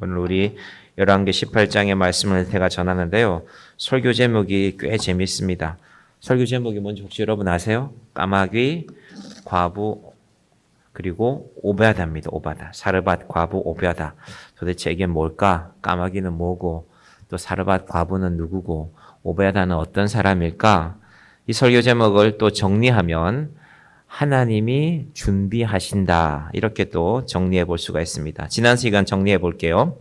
오늘 우리 열왕기 18장의 말씀을 제가 전하는데요. 설교 제목이 꽤 재밌습니다. 설교 제목이 뭔지 혹시 여러분 아세요? 까마귀, 과부, 그리고 오베아다입니다. 오바다. 사르밧, 과부, 오베아다. 도대체 이게 뭘까? 까마귀는 뭐고, 또 사르밧, 과부는 누구고, 오베아다는 어떤 사람일까? 이 설교 제목을 또 정리하면 하나님이 준비하신다. 이렇게 또 정리해 볼 수가 있습니다. 지난 시간 정리해 볼게요.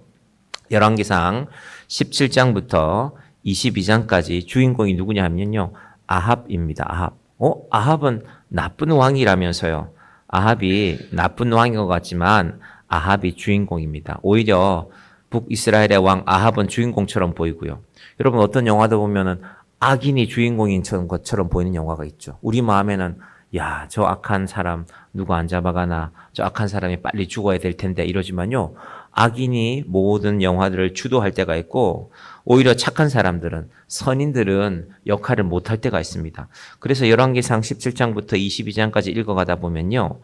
열왕기상 17장부터 22장까지 주인공이 누구냐 하면요. 아합입니다. 아합. 아합은 나쁜 왕이라면서요. 아합이 나쁜 왕인 것 같지만 아합이 주인공입니다. 오히려 북이스라엘의 왕 아합은 주인공처럼 보이고요. 여러분 어떤 영화도 보면은 악인이 주인공인 것처럼 보이는 영화가 있죠. 우리 마음에는 야, 저 악한 사람 누가 안 잡아가나, 저 악한 사람이 빨리 죽어야 될 텐데 이러지만요. 악인이 모든 영화들을 주도할 때가 있고 오히려 착한 사람들은, 선인들은 역할을 못할 때가 있습니다. 그래서 열왕기상 17장부터 22장까지 읽어가다 보면요.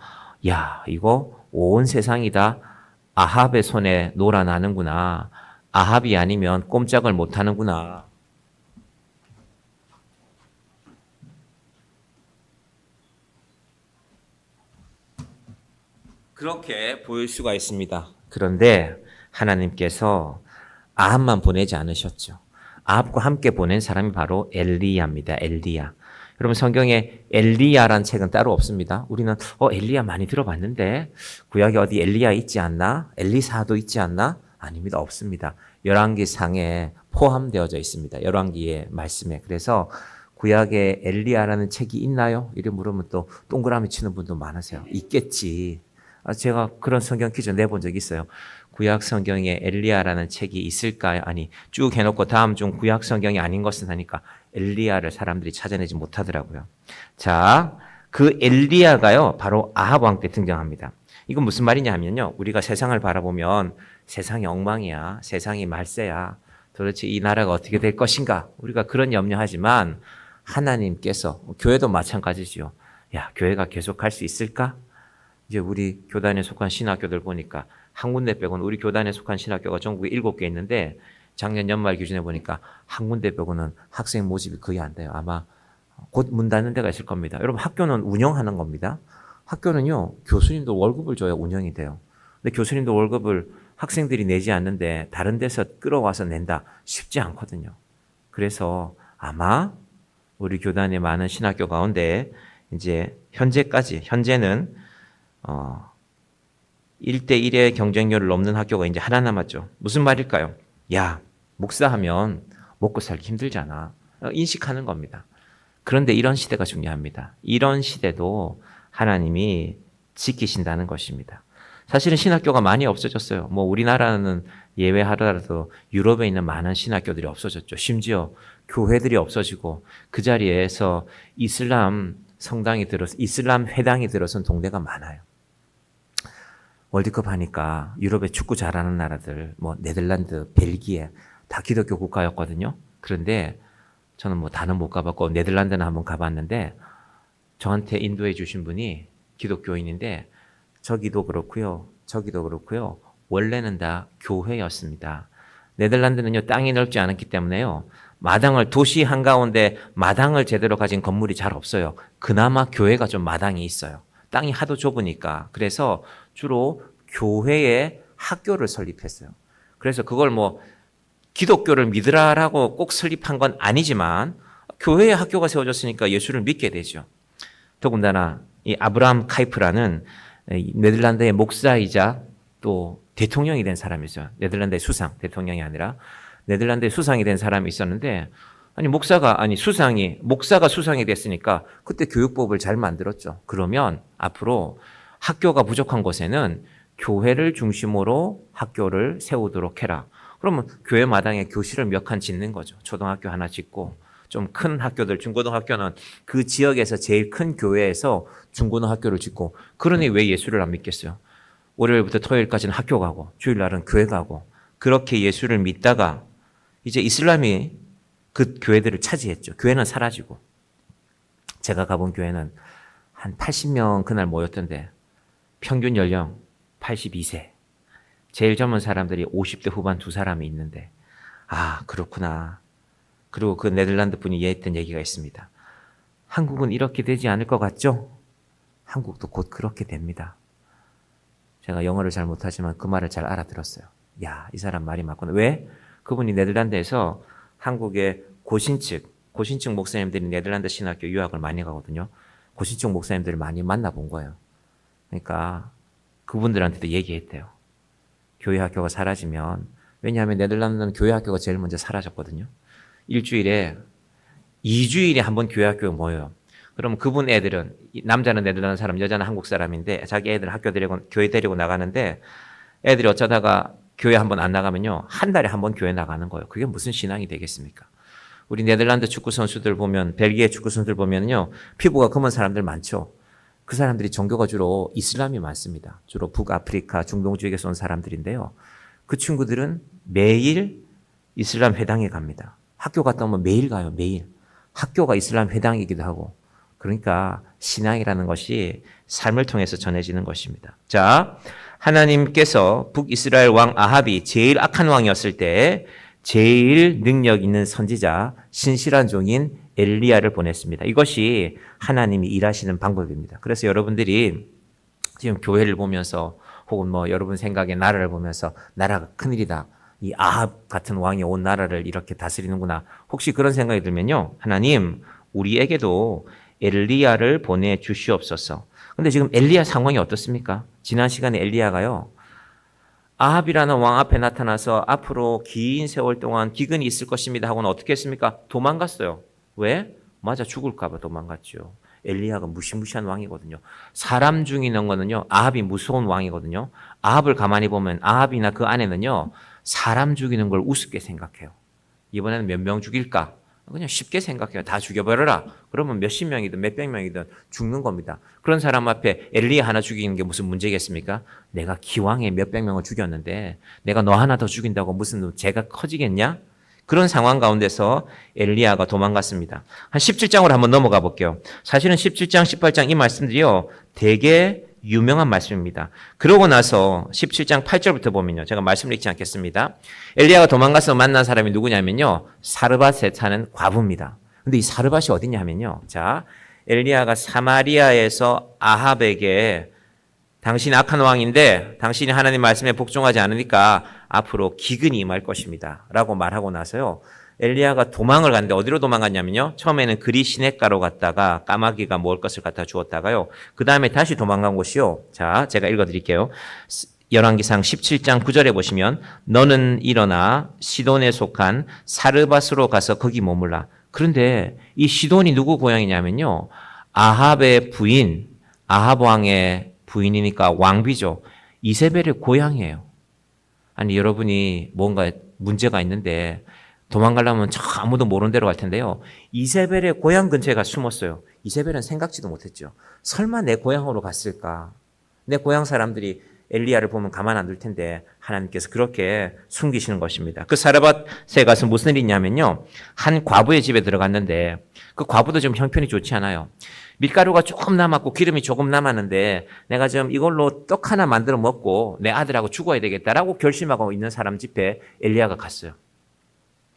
야, 이거 온 세상이 다 아합의 손에 놀아나는구나. 아합이 아니면 꼼짝을 못하는구나. 그렇게 보일 수가 있습니다. 그런데 하나님께서 아합만 보내지 않으셨죠. 아합과 함께 보낸 사람이 바로 엘리야입니다. 엘리야. 여러분 성경에 엘리야란 책은 따로 없습니다. 우리는 엘리야 많이 들어봤는데 구약에 어디 엘리야 있지 않나? 엘리사도 있지 않나? 아닙니다. 없습니다. 열왕기상에 포함되어져 있습니다. 열왕기의 말씀에. 그래서 구약에 엘리야라는 책이 있나요? 이렇게 물으면 또 동그라미 치는 분도 많으세요. 있겠지. 제가 그런 성경 퀴즈 내본 적 있어요. 구약 성경에 엘리야라는 책이 있을까요? 아니, 쭉 해놓고 다음 중 구약 성경이 아닌 것은 하니까 엘리야를 사람들이 찾아내지 못하더라고요. 자, 그 엘리야가요, 바로 아합 왕 때 등장합니다. 이건 무슨 말이냐 하면요. 우리가 세상을 바라보면 세상이 엉망이야. 세상이 말세야. 도대체 이 나라가 어떻게 될 것인가? 우리가 그런 염려하지만 하나님께서, 교회도 마찬가지지요. 야, 교회가 계속할 수 있을까? 이제 우리 교단에 속한 신학교들 보니까 한 군데 빼고는 우리 교단에 속한 신학교가 전국에 7개 있는데 작년 연말 기준에 보니까 한 군데 빼고는 학생 모집이 거의 안 돼요. 아마 곧 문 닫는 데가 있을 겁니다. 여러분 학교는 운영하는 겁니다. 학교는요. 교수님도 월급을 줘야 운영이 돼요. 근데 교수님도 월급을 학생들이 내지 않는데 다른 데서 끌어와서 낸다. 쉽지 않거든요. 그래서 아마 우리 교단의 많은 신학교 가운데 이제 현재는 1대1의 경쟁률을 넘는 학교가 이제 하나 남았죠. 무슨 말일까요? 야, 목사하면 먹고 살기 힘들잖아. 인식하는 겁니다. 그런데 이런 시대가 중요합니다. 이런 시대도 하나님이 지키신다는 것입니다. 사실은 신학교가 많이 없어졌어요. 뭐 우리나라는 예외하더라도 유럽에 있는 많은 신학교들이 없어졌죠. 심지어 교회들이 없어지고 그 자리에서 이슬람 회당이 들어선 동네가 많아요. 월드컵 하니까 유럽의 축구 잘하는 나라들, 뭐 네덜란드, 벨기에 다 기독교 국가였거든요. 그런데 저는 뭐 다는 못 가봤고 네덜란드는 한번 가봤는데 저한테 인도해 주신 분이 기독교인인데 저기도 그렇고요. 원래는 다 교회였습니다. 네덜란드는요. 땅이 넓지 않았기 때문에요. 도시 한가운데 마당을 제대로 가진 건물이 잘 없어요. 그나마 교회가 좀 마당이 있어요. 땅이 하도 좁으니까. 그래서 주로 교회에 학교를 설립했어요. 그래서 그걸 뭐 기독교를 믿으라라고 꼭 설립한 건 아니지만 교회에 학교가 세워졌으니까 예수를 믿게 되죠. 더군다나 이 아브라함 카이프라는 네덜란드의 목사이자 또 대통령이 된 사람이 있어요. 네덜란드의 수상, 대통령이 아니라 네덜란드의 수상이 된 사람이 있었는데 목사가 수상이 됐으니까 그때 교육법을 잘 만들었죠. 그러면 앞으로 학교가 부족한 곳에는 교회를 중심으로 학교를 세우도록 해라. 그러면 교회 마당에 교실을 몇 칸 짓는 거죠. 초등학교 하나 짓고 좀 큰 학교들, 중고등학교는 그 지역에서 제일 큰 교회에서 중고등학교를 짓고 그러니 왜 예수를 안 믿겠어요? 월요일부터 토요일까지는 학교 가고 주일날은 교회 가고 그렇게 예수를 믿다가 이제 이슬람이 그 교회들을 차지했죠. 교회는 사라지고 제가 가본 교회는 한 80명 그날 모였던데 평균 연령 82세 제일 젊은 사람들이 50대 후반 두 사람이 있는데, 아, 그렇구나. 그리고 그 네덜란드 분이 했던 얘기가 있습니다. 한국은 이렇게 되지 않을 것 같죠? 한국도 곧 그렇게 됩니다. 제가 영어를 잘 못하지만 그 말을 잘 알아들었어요. 야, 이 사람 말이 맞구나. 왜? 그분이 네덜란드에서 한국의 고신측 목사님들이 네덜란드 신학교 유학을 많이 가거든요. 고신측 목사님들을 많이 만나본 거예요. 그러니까 그분들한테도 얘기했대요. 교회 학교가 사라지면, 왜냐하면 네덜란드는 교회 학교가 제일 먼저 사라졌거든요. 일주일에 2주일에 한 번 교회 학교가 모여요. 그럼 그분 애들은, 남자는 네덜란드 사람, 여자는 한국 사람인데 자기 애들 교회 데리고 나가는데 애들이 어쩌다가 교회 한 번 안 나가면요, 한 달에 한 번 교회 나가는 거예요. 그게 무슨 신앙이 되겠습니까? 우리 네덜란드 축구 선수들 보면, 벨기에 축구 선수들 보면요, 피부가 검은 사람들 많죠. 그 사람들이 종교가 주로 이슬람이 많습니다. 주로 북아프리카, 중동 지역에서 온 사람들인데요. 그 친구들은 매일 이슬람 회당에 갑니다. 학교 갔다 오면 매일 가요, 매일. 학교가 이슬람 회당이기도 하고. 그러니까 신앙이라는 것이 삶을 통해서 전해지는 것입니다. 자, 하나님께서 북이스라엘 왕 아합이 제일 악한 왕이었을 때 제일 능력 있는 선지자, 신실한 종인 엘리야를 보냈습니다. 이것이 하나님이 일하시는 방법입니다. 그래서 여러분들이 지금 교회를 보면서 혹은 뭐 여러분 생각에 나라를 보면서 나라가 큰일이다, 이 아합 같은 왕이 온 나라를 이렇게 다스리는구나, 혹시 그런 생각이 들면요, 하나님 우리에게도 엘리야를 보내주시옵소서. 근데 지금 엘리야 상황이 어떻습니까? 지난 시간에 엘리야가요, 아합이라는 왕 앞에 나타나서 앞으로 긴 세월 동안 기근이 있을 것입니다 하고는 어떻게 했습니까? 도망갔어요. 왜? 맞아, 죽을까 봐 도망갔죠. 엘리야가 무시무시한 왕이거든요. 사람 죽이는 거는요, 아합이 무서운 왕이거든요. 아합을 가만히 보면 아합이나 그 아내는요, 사람 죽이는 걸 우습게 생각해요. 이번에는 몇 명 죽일까? 그냥 쉽게 생각해요. 다 죽여버려라. 그러면 몇십 명이든 몇백 명이든 죽는 겁니다. 그런 사람 앞에 엘리야 하나 죽이는 게 무슨 문제겠습니까? 내가 기왕에 몇백 명을 죽였는데 내가 너 하나 더 죽인다고 무슨 죄가 커지겠냐? 그런 상황 가운데서 엘리야가 도망갔습니다. 한 17장으로 한번 넘어가 볼게요. 사실은 17장, 18장 이 말씀들이요, 되게 유명한 말씀입니다. 그러고 나서 17장 8절부터 보면요, 제가 말씀을 읽지 않겠습니다. 엘리야가 도망가서 만난 사람이 누구냐면요, 사르밧에 사는 과부입니다. 근데 이 사르밧이 어디냐 하면요, 자, 엘리야가 사마리아에서 아합에게 당신이 악한 왕인데 당신이 하나님 말씀에 복종하지 않으니까 앞으로 기근이 임할 것입니다 라고 말하고 나서요, 엘리야가 도망을 갔는데 어디로 도망갔냐면요, 처음에는 그리 시냇가로 갔다가 까마귀가 먹을 것을 갖다 주었다가요, 그 다음에 다시 도망간 곳이요, 자, 제가 읽어드릴게요. 열왕기상 17장 9절에 보시면 너는 일어나 시돈에 속한 사르밧으로 가서 거기 머물라. 그런데 이 시돈이 누구 고향이냐면요, 아합의 부인, 아합 왕의 부인이니까 왕비죠. 이세벨의 고향이에요. 아니, 여러분이 뭔가 문제가 있는데 도망가려면 저 아무도 모르는 데로 갈 텐데요, 이세벨의 고향 근처에 가 숨었어요. 이세벨은 생각지도 못했죠. 설마 내 고향으로 갔을까? 내 고향 사람들이 엘리야를 보면 가만 안 둘 텐데 하나님께서 그렇게 숨기시는 것입니다. 그 사르밧에 가서 무슨 일이 있냐면요, 한 과부의 집에 들어갔는데 그 과부도 좀 형편이 좋지 않아요. 밀가루가 조금 남았고 기름이 조금 남았는데 내가 좀 이걸로 떡 하나 만들어 먹고 내 아들하고 죽어야 되겠다라고 결심하고 있는 사람 집에 엘리야가 갔어요.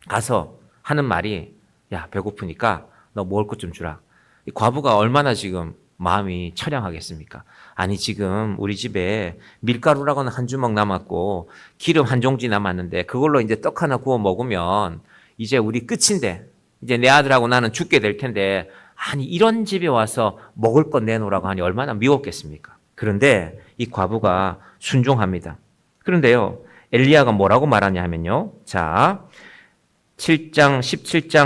가서 하는 말이, 야, 배고프니까 너 먹을 것 좀 주라. 이 과부가 얼마나 지금 마음이 처량하겠습니까? 아니, 지금 우리 집에 밀가루라고는 한 주먹 남았고 기름 한 종지 남았는데 그걸로 이제 떡 하나 구워 먹으면 이제 우리 끝인데, 이제 내 아들하고 나는 죽게 될 텐데, 아니 이런 집에 와서 먹을 것 내놓으라고 하니 얼마나 미웠겠습니까? 그런데 이 과부가 순종합니다. 그런데요, 엘리야가 뭐라고 말하냐 하면요, 자, 17장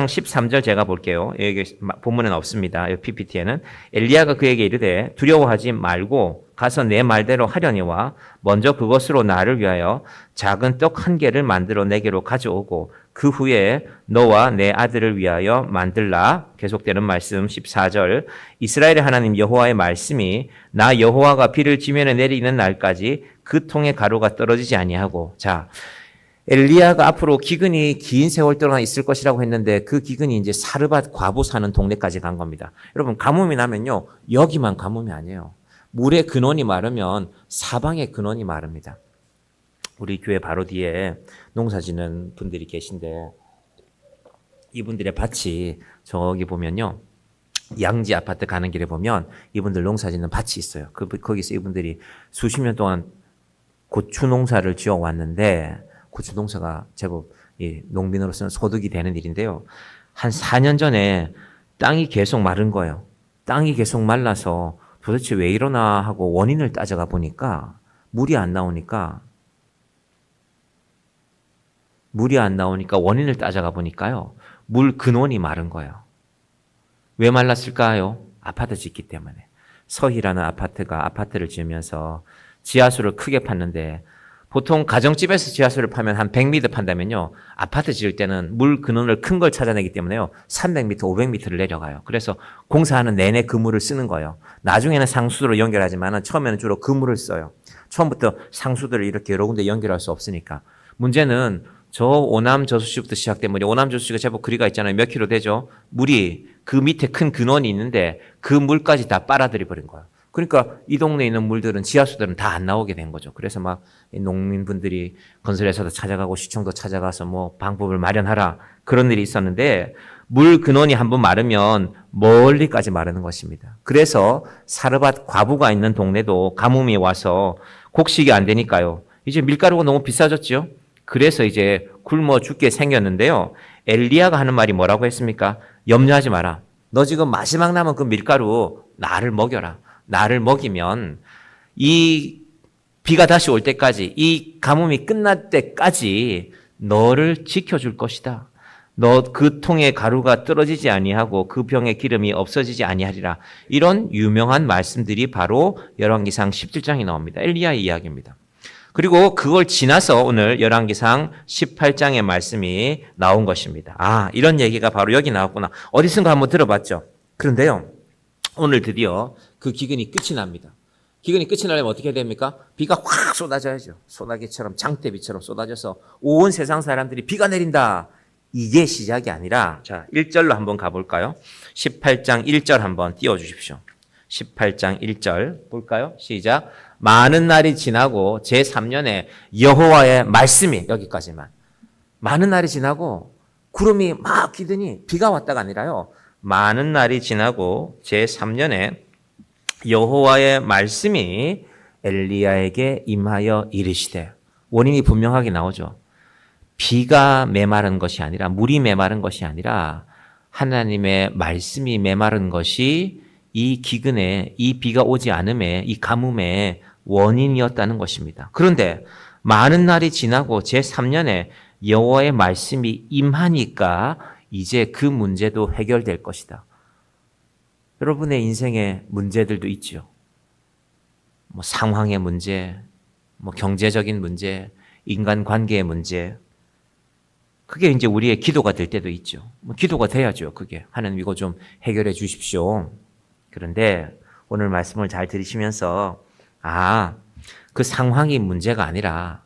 13절 제가 볼게요. 여기 본문에는 없습니다. 여기 PPT에는. 엘리야가 그에게 이르되 두려워하지 말고 가서 내 말대로 하려니와 먼저 그것으로 나를 위하여 작은 떡 한 개를 만들어 내게로 가져오고 그 후에 너와 내 아들을 위하여 만들라. 계속되는 말씀 14절. 이스라엘의 하나님 여호와의 말씀이 나 여호와가 비를 지면에 내리는 날까지 그 통에 가루가 떨어지지 아니하고. 자, 엘리야가 앞으로 기근이 긴 세월 동안 있을 것이라고 했는데 그 기근이 이제 사르밧 과부 사는 동네까지 간 겁니다. 여러분, 가뭄이 나면요, 여기만 가뭄이 아니에요. 물의 근원이 마르면 사방의 근원이 마릅니다. 우리 교회 바로 뒤에 농사 짓는 분들이 계신데 이분들의 밭이 저기 보면요. 양지 아파트 가는 길에 보면 이분들 농사 짓는 밭이 있어요. 거기서 이분들이 수십 년 동안 고추 농사를 지어 왔는데 고추 농사가 제법 농민으로서는 소득이 되는 일인데요. 한 4년 전에 땅이 계속 마른 거예요. 땅이 계속 말라서 도대체 왜 이러나 하고 원인을 따져가 보니까 물이 안 나오니까 원인을 따져가 보니까요. 물 근원이 마른 거예요. 왜 말랐을까요? 아파트 짓기 때문에. 서희라는 아파트를 지으면서 지하수를 크게 팠는데 보통 가정집에서 지하수를 파면 한 100m 판다면요. 아파트 지을 때는 물 근원을 큰 걸 찾아내기 때문에요. 300m, 500m를 내려가요. 그래서 공사하는 내내 그 물을 쓰는 거예요. 나중에는 상수도로 연결하지만 처음에는 주로 그 물을 써요. 처음부터 상수도를 이렇게 여러 군데 연결할 수 없으니까. 문제는 저 오남 저수지부터 시작된 물이 오남 저수지가 제법 거리가 있잖아요. 몇 킬로 되죠? 물이 그 밑에 큰 근원이 있는데 그 물까지 다 빨아들여 버린 거예요. 그러니까 이 동네에 있는 물들은 지하수들은 다 안 나오게 된 거죠. 그래서 막 농민분들이 건설회사도 찾아가고 시청도 찾아가서 뭐 방법을 마련하라 그런 일이 있었는데 물 근원이 한번 마르면 멀리까지 마르는 것입니다. 그래서 사르밧 과부가 있는 동네도 가뭄이 와서 곡식이 안 되니까요. 이제 밀가루가 너무 비싸졌죠. 그래서 이제 굶어 죽게 생겼는데요. 엘리야가 하는 말이 뭐라고 했습니까? 염려하지 마라. 너 지금 마지막 남은 그 밀가루 나를 먹여라. 나를 먹이면 이 비가 다시 올 때까지 이 가뭄이 끝날 때까지 너를 지켜줄 것이다. 너 그 통에 가루가 떨어지지 아니하고 그 병에 기름이 없어지지 아니하리라. 이런 유명한 말씀들이 바로 열왕기상 17장에 나옵니다. 엘리야의 이야기입니다. 그리고 그걸 지나서 오늘 열왕기상 18장의 말씀이 나온 것입니다. 아, 이런 얘기가 바로 여기 나왔구나. 어디선가 한번 들어봤죠. 그런데요. 오늘 드디어 그 기근이 끝이 납니다. 기근이 끝이 나려면 어떻게 해야 됩니까? 비가 확 쏟아져야죠. 소나기처럼 장대비처럼 쏟아져서 온 세상 사람들이 비가 내린다. 이게 시작이 아니라 자 1절로 한번 가볼까요? 18장 1절 한번 띄워주십시오. 18장 1절 볼까요? 시작. 많은 날이 지나고 제3년에 여호와의 말씀이 여기까지만. 많은 날이 지나고 구름이 막 끼더니 비가 왔다가 아니라요. 많은 날이 지나고 제3년에 여호와의 말씀이 엘리야에게 임하여 이르시되 원인이 분명하게 나오죠. 비가 메마른 것이 아니라 물이 메마른 것이 아니라 하나님의 말씀이 메마른 것이 이 기근에 이 비가 오지 않음에 이 가뭄의 원인이었다는 것입니다. 그런데 많은 날이 지나고 제3년에 여호와의 말씀이 임하니까 이제 그 문제도 해결될 것이다. 여러분의 인생에 문제들도 있죠. 뭐 상황의 문제, 뭐 경제적인 문제, 인간관계의 문제. 그게 이제 우리의 기도가 될 때도 있죠. 뭐 기도가 돼야죠. 그게 하나님 이거 좀 해결해 주십시오. 그런데 오늘 말씀을 잘 들으시면서 그 상황이 문제가 아니라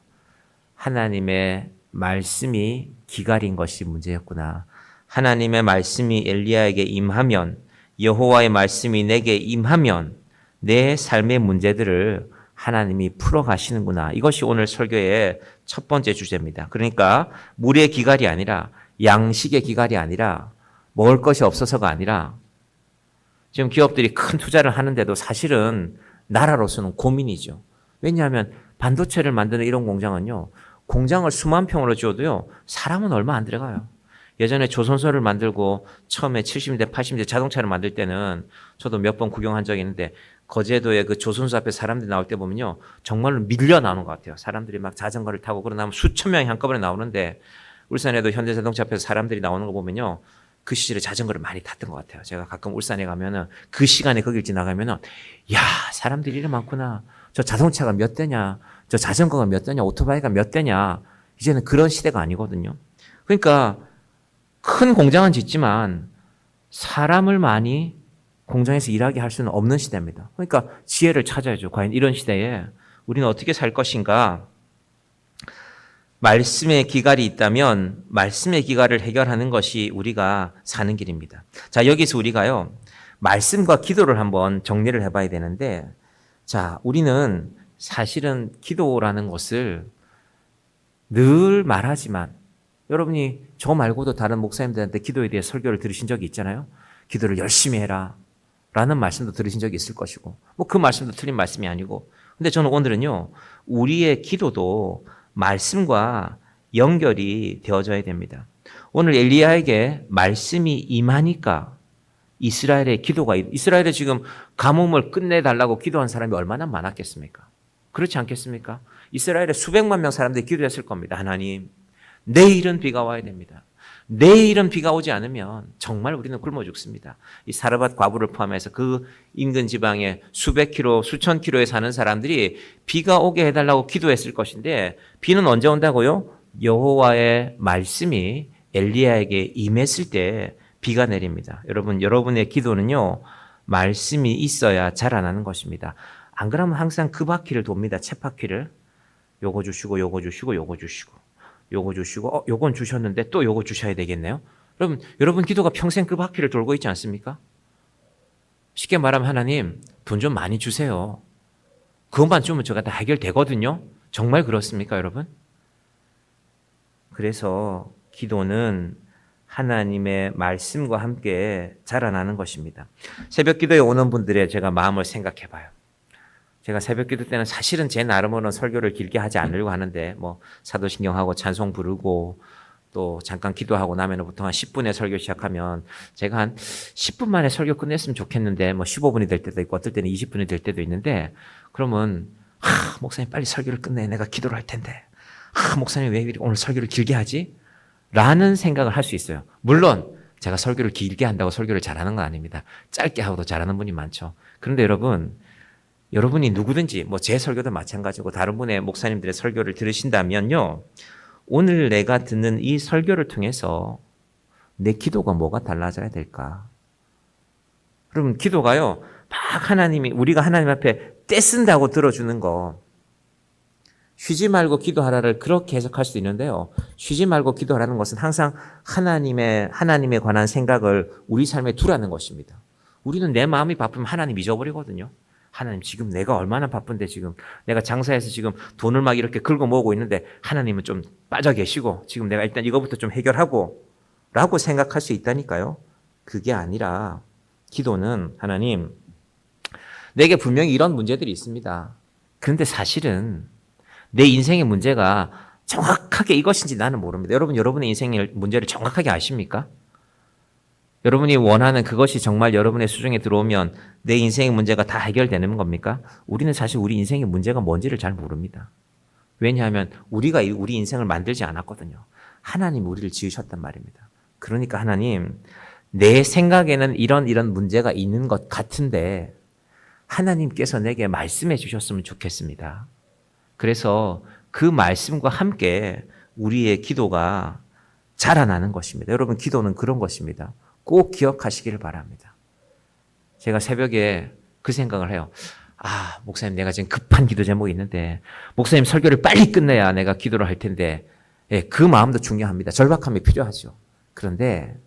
하나님의 말씀이 기갈인 것이 문제였구나. 하나님의 말씀이 엘리야에게 임하면 여호와의 말씀이 내게 임하면 내 삶의 문제들을 하나님이 풀어가시는구나. 이것이 오늘 설교의 첫 번째 주제입니다. 그러니까 물의 기갈이 아니라 양식의 기갈이 아니라 먹을 것이 없어서가 아니라 지금 기업들이 큰 투자를 하는데도 사실은 나라로서는 고민이죠. 왜냐하면 반도체를 만드는 이런 공장은요. 공장을 수만 평으로 지어도요. 사람은 얼마 안 들어가요. 예전에 조선소를 만들고 처음에 70년대, 80년대 자동차를 만들 때는 저도 몇 번 구경한 적이 있는데 거제도에 그 조선소 앞에 사람들이 나올 때 보면요. 정말로 밀려 나오는 것 같아요. 사람들이 막 자전거를 타고 그러고 나면 수천 명이 한꺼번에 나오는데 울산에도 현대자동차 앞에서 사람들이 나오는 거 보면요. 그 시절에 자전거를 많이 탔던 것 같아요. 제가 가끔 울산에 가면은 그 시간에 거길 지나가면은 야, 사람들이 이래 많구나. 저 자동차가 몇 대냐. 저 자전거가 몇 대냐. 오토바이가 몇 대냐. 이제는 그런 시대가 아니거든요. 그러니까 큰 공장은 짓지만 사람을 많이 공장에서 일하게 할 수는 없는 시대입니다. 그러니까 지혜를 찾아야죠. 과연 이런 시대에 우리는 어떻게 살 것인가? 말씀의 기갈이 있다면 말씀의 기갈을 해결하는 것이 우리가 사는 길입니다. 자, 여기서 우리가요. 말씀과 기도를 한번 정리를 해봐야 되는데 자, 우리는 사실은 기도라는 것을 늘 말하지만 여러분이 저 말고도 다른 목사님들한테 기도에 대해 설교를 들으신 적이 있잖아요. 기도를 열심히 해라 라는 말씀도 들으신 적이 있을 것이고 뭐 그 말씀도 틀린 말씀이 아니고 근데 저는 오늘은요 우리의 기도도 말씀과 연결이 되어져야 됩니다. 오늘 엘리야에게 말씀이 임하니까 이스라엘의 기도가 이스라엘에 지금 가뭄을 끝내달라고 기도한 사람이 얼마나 많았겠습니까? 그렇지 않겠습니까? 이스라엘에 수백만 명 사람들이 기도했을 겁니다. 하나님 내일은 비가 와야 됩니다. 내일은 비가 오지 않으면 정말 우리는 굶어 죽습니다. 이 사르밧 과부를 포함해서 그 인근 지방에 수백 킬로, 수천 킬로에 사는 사람들이 비가 오게 해달라고 기도했을 것인데 비는 언제 온다고요? 여호와의 말씀이 엘리야에게 임했을 때 비가 내립니다. 여러분, 여러분의 기도는요 말씀이 있어야 자라나는 것입니다. 안 그러면 항상 그 바퀴를 돕니다. 쳇바퀴를. 요거 주시고 요거 주시고 요거 주시고 요거 주시고 요건 주셨는데 또 요거 주셔야 되겠네요. 여러분 기도가 평생 그 바퀴를 돌고 있지 않습니까? 쉽게 말하면 하나님 돈 좀 많이 주세요. 그것만 주면 제가 다 해결되거든요. 정말 그렇습니까 여러분? 그래서 기도는 하나님의 말씀과 함께 자라나는 것입니다. 새벽 기도에 오는 분들의 제가 마음을 생각해 봐요. 제가 새벽 기도 때는 사실은 제 나름으로는 설교를 길게 하지 않으려고 하는데 뭐 사도신경하고 찬송 부르고 또 잠깐 기도하고 나면 보통 한 10분에 설교 시작하면 제가 한 10분 만에 설교 끝냈으면 좋겠는데 뭐 15분이 될 때도 있고 어떨 때는 20분이 될 때도 있는데 그러면 목사님 빨리 설교를 끝내 내가 기도를 할 텐데 목사님 왜 오늘 설교를 길게 하지? 라는 생각을 할 수 있어요. 물론 제가 설교를 길게 한다고 설교를 잘하는 건 아닙니다. 짧게 하고도 잘하는 분이 많죠. 그런데 여러분이 누구든지 뭐 제 설교도 마찬가지고 다른 분의 목사님들의 설교를 들으신다면요. 오늘 내가 듣는 이 설교를 통해서 내 기도가 뭐가 달라져야 될까? 그러면 기도가요. 막 우리가 하나님 앞에 떼쓴다고 들어주는 거 쉬지 말고 기도하라를 그렇게 해석할 수 있는데요. 쉬지 말고 기도하라는 것은 항상 하나님에 관한 생각을 우리 삶에 두라는 것입니다. 우리는 내 마음이 바쁘면 하나님 잊어버리거든요. 하나님 지금 내가 얼마나 바쁜데 지금 내가 장사해서 지금 돈을 막 이렇게 긁어 모으고 있는데 하나님은 좀 빠져 계시고 지금 내가 일단 이거부터 좀 해결하고 라고 생각할 수 있다니까요. 그게 아니라 기도는 하나님 내게 분명히 이런 문제들이 있습니다. 그런데 사실은 내 인생의 문제가 정확하게 이것인지 나는 모릅니다. 여러분의 인생의 문제를 정확하게 아십니까? 여러분이 원하는 그것이 정말 여러분의 수중에 들어오면 내 인생의 문제가 다 해결되는 겁니까? 우리는 사실 우리 인생의 문제가 뭔지를 잘 모릅니다. 왜냐하면 우리가 우리 인생을 만들지 않았거든요. 하나님 우리를 지으셨단 말입니다. 그러니까 하나님 내 생각에는 이런 문제가 있는 것 같은데 하나님께서 내게 말씀해 주셨으면 좋겠습니다. 그래서 그 말씀과 함께 우리의 기도가 자라나는 것입니다. 여러분 기도는 그런 것입니다. 꼭 기억하시기를 바랍니다. 제가 새벽에 그 생각을 해요. 목사님 내가 지금 급한 기도 제목이 있는데 목사님 설교를 빨리 끝내야 내가 기도를 할 텐데 그 마음도 중요합니다. 절박함이 필요하죠. 그런데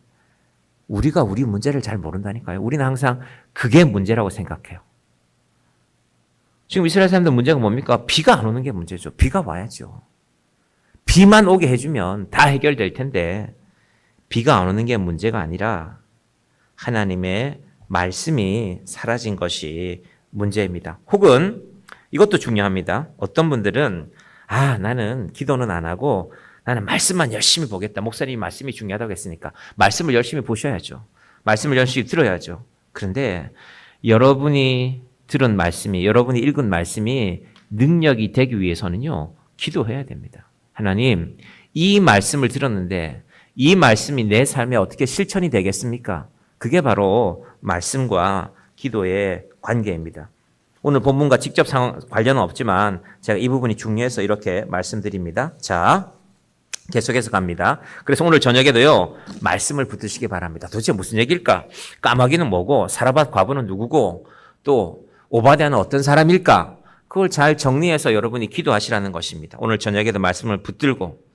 우리가 우리 문제를 잘 모른다니까요. 우리는 항상 그게 문제라고 생각해요. 지금 이스라엘 사람들 문제가 뭡니까? 비가 안 오는 게 문제죠. 비가 와야죠. 비만 오게 해주면 다 해결될 텐데 비가 안 오는 게 문제가 아니라 하나님의 말씀이 사라진 것이 문제입니다. 혹은 이것도 중요합니다. 어떤 분들은 나는 기도는 안 하고 나는 말씀만 열심히 보겠다. 목사님이 말씀이 중요하다고 했으니까 말씀을 열심히 보셔야죠. 말씀을 열심히 들어야죠. 그런데 여러분이 들은 말씀이 여러분이 읽은 말씀이 능력이 되기 위해서는요. 기도해야 됩니다. 하나님 이 말씀을 들었는데 이 말씀이 내 삶에 어떻게 실천이 되겠습니까? 그게 바로 말씀과 기도의 관계입니다. 오늘 본문과 직접 관련은 없지만 제가 이 부분이 중요해서 이렇게 말씀드립니다. 자, 계속해서 갑니다. 그래서 오늘 저녁에도요. 말씀을 붙드시기 바랍니다. 도대체 무슨 얘기일까? 까마귀는 뭐고 사르밧 과부는 누구고 또 오바댜는 어떤 사람일까? 그걸 잘 정리해서 여러분이 기도하시라는 것입니다. 오늘 저녁에도 말씀을 붙들고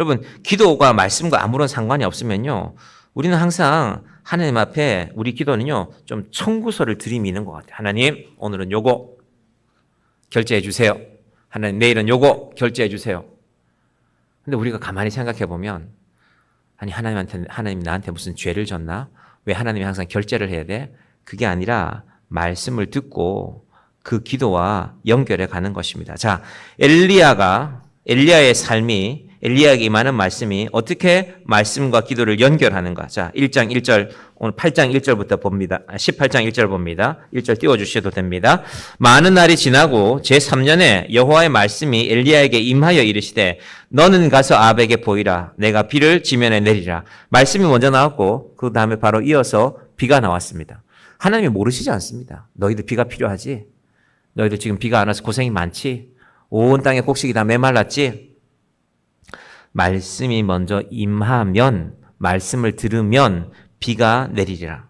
여러분 기도가 말씀과 아무런 상관이 없으면요. 우리는 항상 하나님 앞에 우리 기도는요. 좀 청구서를 들이미는 것 같아요. 하나님 오늘은 요거 결제해 주세요. 하나님 내일은 요거 결제해 주세요. 근데 우리가 가만히 생각해 보면 아니 하나님 나한테 무슨 죄를 졌나? 왜 하나님이 항상 결제를 해야 돼? 그게 아니라 말씀을 듣고 그 기도와 연결해 가는 것입니다. 자, 엘리야의 삶이 엘리야에게 임하는 말씀이 어떻게 말씀과 기도를 연결하는가? 자, 1장 1절 오늘 8장 1절부터 봅니다. 18장 1절 봅니다. 1절 띄워 주셔도 됩니다. 많은 날이 지나고 제3년에 여호와의 말씀이 엘리야에게 임하여 이르시되 너는 가서 아합에게 보이라. 내가 비를 지면에 내리라. 말씀이 먼저 나왔고 그 다음에 바로 이어서 비가 나왔습니다. 하나님이 모르시지 않습니다. 너희들 비가 필요하지? 너희들 지금 비가 안 와서 고생이 많지? 온 땅의 곡식이 다 메말랐지? 말씀이 먼저 임하면, 말씀을 들으면 비가 내리리라.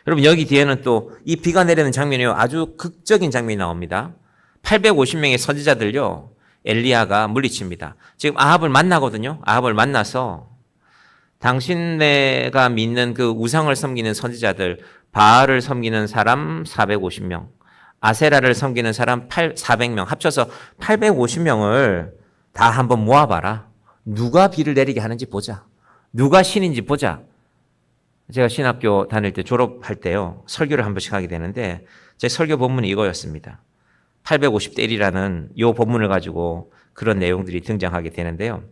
여러분, 여기 뒤에는 또 이 비가 내리는 장면이요. 아주 극적인 장면이 나옵니다. 850명의 선지자들요. 엘리야가 물리칩니다. 지금 아합을 만나거든요. 아합을 만나서 당신네가 믿는 그 우상을 섬기는 선지자들, 바알을 섬기는 사람 450명, 아세라를 섬기는 사람 400명, 합쳐서 850명을 다 한번 모아봐라. 누가 비를 내리게 하는지 보자. 누가 신인지 보자. 제가 신학교 다닐 때 졸업할 때요. 설교를 한 번씩 하게 되는데 제 설교 본문이 이거였습니다. 850대 1이라는 이 본문을 가지고 그런 내용들이 등장하게 되는데요.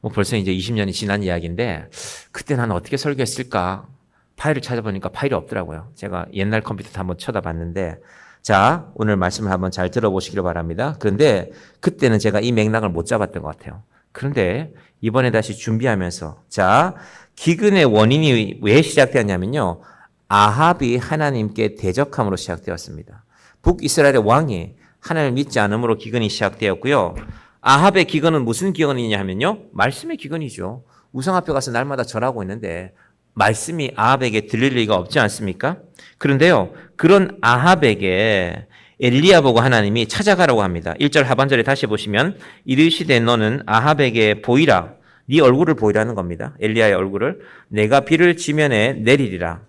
뭐 벌써 이제 20년이 지난 이야기인데 그때 나는 어떻게 설교했을까? 파일을 찾아보니까 파일이 없더라고요. 제가 옛날 컴퓨터도 한번 쳐다봤는데 자, 오늘 말씀을 한번 잘 들어보시기를 바랍니다. 그런데 그때는 제가 이 맥락을 못 잡았던 것 같아요. 그런데 이번에 다시 준비하면서 자, 기근의 원인이 왜 시작되었냐면요. 아합이 하나님께 대적함으로 시작되었습니다. 북이스라엘의 왕이 하나님을 믿지 않음으로 기근이 시작되었고요. 아합의 기근은 무슨 기근이냐 하면요. 말씀의 기근이죠. 우상 앞에 가서 날마다 절하고 있는데 말씀이 아합에게 들릴 리가 없지 않습니까? 그런데요. 그런 아합에게 엘리야 보고 하나님이 찾아가라고 합니다. 1절 하반절에 다시 보시면 이르시되 너는 아합에게 보이라. 네 얼굴을 보이라는 겁니다. 엘리야의 얼굴을. 내가 비를 지면에 내리리라.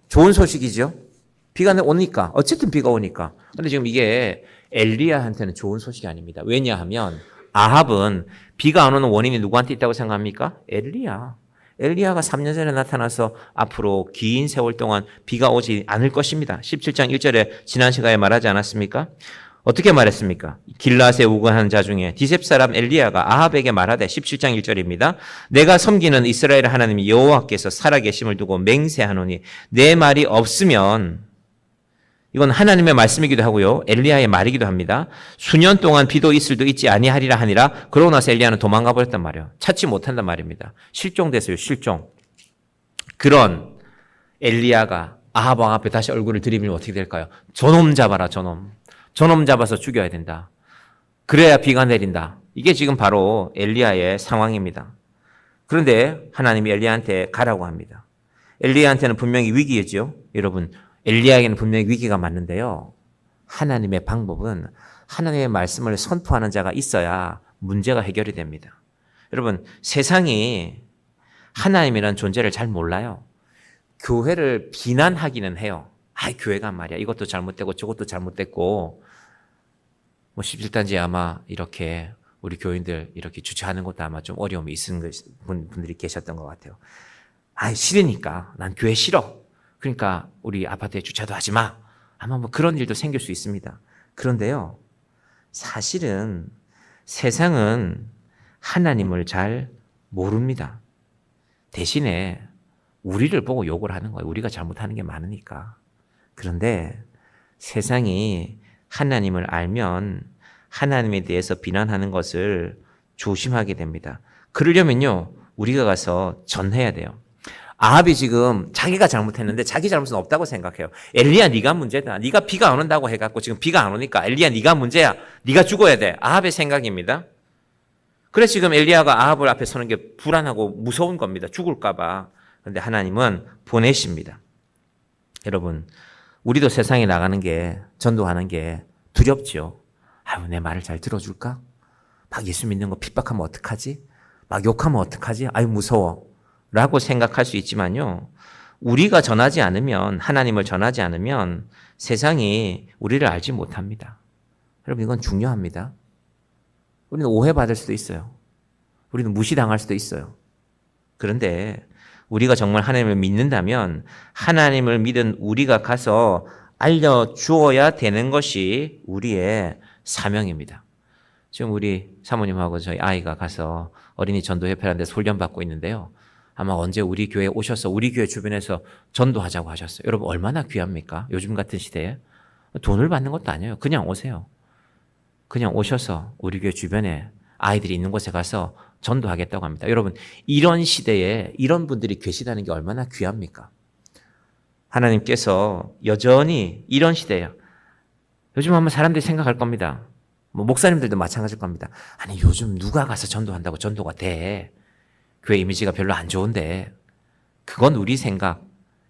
좋은 소식이죠. 비가 오니까. 어쨌든 비가 오니까. 근데 지금 이게 엘리야한테는 좋은 소식이 아닙니다. 왜냐하면 아합은 비가 안 오는 원인이 누구한테 있다고 생각합니까? 엘리야가 3년 전에 나타나서 앞으로 긴 세월 동안 비가 오지 않을 것입니다. 17장 1절에 지난 시간에 말하지 않았습니까? 어떻게 말했습니까? 길앗에 우거한 자 중에 디셉 사람 엘리야가 아합에게 말하되 17장 1절입니다. 내가 섬기는 이스라엘 하나님이 여호와께서 살아계심을 두고 맹세하노니 내 말이 없으면 이건 하나님의 말씀이기도 하고요. 엘리야의 말이기도 합니다. 수년 동안 비도 이슬도 있지 아니하리라 하니라. 그러고 나서 엘리야는 도망가 버렸단 말이에요. 찾지 못한단 말입니다. 실종됐어요. 실종. 그런 엘리야가 아합 왕 앞에 다시 얼굴을 들이밀면 어떻게 될까요? 저놈 잡아라. 저놈 잡아서 죽여야 된다. 그래야 비가 내린다. 이게 지금 바로 엘리야의 상황입니다. 그런데 하나님이 엘리야한테 가라고 합니다. 엘리야한테는 분명히 위기이죠. 여러분, 엘리야에게는 분명히 위기가 맞는데요. 하나님의 방법은 하나님의 말씀을 선포하는 자가 있어야 문제가 해결이 됩니다. 여러분, 세상이 하나님이라는 존재를 잘 몰라요. 교회를 비난하기는 해요. 교회가 말이야. 이것도 잘못되고 저것도 잘못됐고, 17단지 아마 이렇게 우리 교인들 이렇게 주최하는 것도 아마 좀 어려움이 있는 분들이 계셨던 것 같아요. 싫으니까. 난 교회 싫어. 그러니까 우리 아파트에 주차도 하지 마. 아마 그런 일도 생길 수 있습니다. 그런데요. 사실은 세상은 하나님을 잘 모릅니다. 대신에 우리를 보고 욕을 하는 거예요. 우리가 잘못하는 게 많으니까. 그런데 세상이 하나님을 알면 하나님에 대해서 비난하는 것을 조심하게 됩니다. 그러려면요. 우리가 가서 전해야 돼요. 아합이 지금 자기가 잘못했는데 자기 잘못은 없다고 생각해요. 엘리야 네가 문제다. 네가 비가 안 온다고 해갖고 지금 비가 안 오니까 엘리야 네가 문제야. 네가 죽어야 돼. 아합의 생각입니다. 그래서 지금 엘리야가 아합을 앞에 서는 게 불안하고 무서운 겁니다. 죽을까 봐. 그런데 하나님은 보내십니다. 여러분, 우리도 세상에 나가는 게 전도하는 게 두렵죠. 내 말을 잘 들어줄까? 막 예수 믿는 거 핍박하면 어떡하지? 막 욕하면 어떡하지? 무서워. 라고 생각할 수 있지만요. 우리가 전하지 않으면, 하나님을 전하지 않으면 세상이 우리를 알지 못합니다. 여러분, 이건 중요합니다. 우리는 오해받을 수도 있어요. 우리는 무시당할 수도 있어요. 그런데 우리가 정말 하나님을 믿는다면 하나님을 믿은 우리가 가서 알려주어야 되는 것이 우리의 사명입니다. 지금 우리 사모님하고 저희 아이가 가서 어린이 전도협회라는 데서 훈련받고 있는데요. 아마 언제 우리 교회에 오셔서 우리 교회 주변에서 전도하자고 하셨어요. 여러분 얼마나 귀합니까? 요즘 같은 시대에. 돈을 받는 것도 아니에요. 그냥 오세요. 그냥 오셔서 우리 교회 주변에 아이들이 있는 곳에 가서 전도하겠다고 합니다. 여러분 이런 시대에 이런 분들이 계시다는 게 얼마나 귀합니까? 하나님께서 여전히 이런 시대예요. 요즘 아마 사람들이 생각할 겁니다. 뭐 목사님들도 마찬가지일 겁니다. 아니 요즘 누가 가서 전도한다고 전도가 돼. 교회 이미지가 별로 안 좋은데. 그건 우리 생각.